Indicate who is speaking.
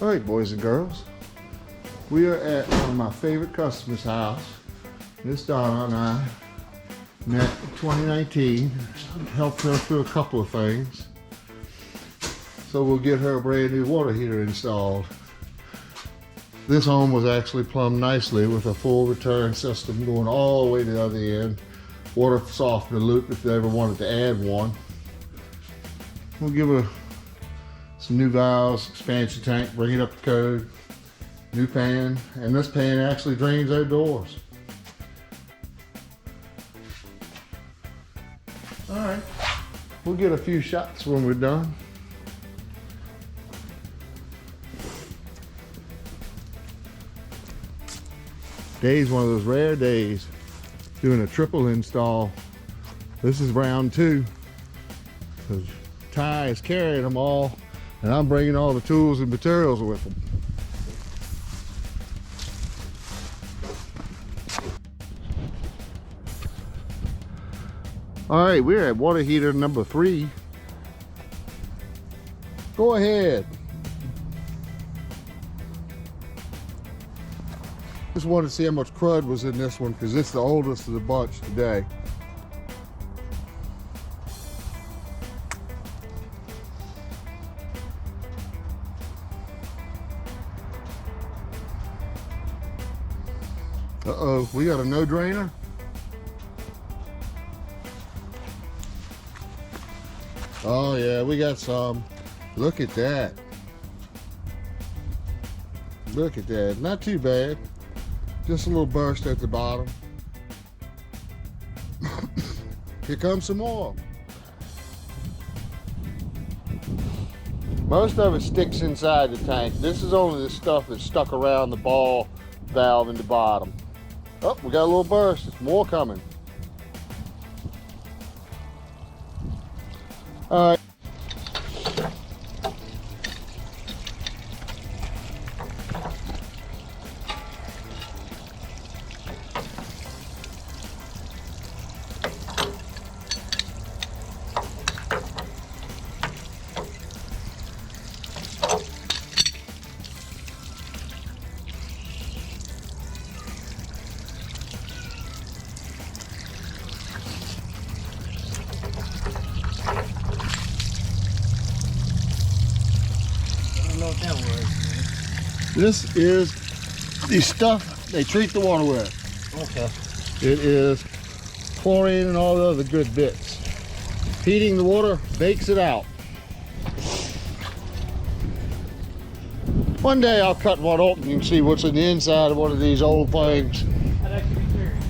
Speaker 1: All right, boys and girls, we are at one of my favorite customers' house. Miss Donna and I met in 2019, helped her through a couple of things. So we'll get her a brand new water heater installed. This home was actually plumbed nicely with a full return system going all the way to the other end. Water softener loop if they ever wanted to add one. We'll give her some new valves, expansion tank, bring it up to code, new pan, and this pan actually drains outdoors. All right, we'll get a few shots when we're done. Today's one of those rare days doing a triple install. This is round 2. So Ty is carrying them all, and I'm bringing all the tools and materials with them. All right, we're at water heater number 3. Go ahead. Just wanted to see how much crud was in this one because it's the oldest of the bunch today. Uh-oh, we got a no drainer? Oh yeah, we got some. Look at that. Look at that, not too bad. Just a little burst at the bottom. Here comes some more. Most of it sticks inside the tank. This is only the stuff that's stuck around the ball valve in the bottom. Oh, we got a little burst. There's more coming. All right. This is the stuff they treat the water with.
Speaker 2: Okay.
Speaker 1: It is chlorine and all the other good bits. Heating the water bakes it out. One day I'll cut one open and see what's in the inside of one of these old things.
Speaker 2: I'd actually be curious.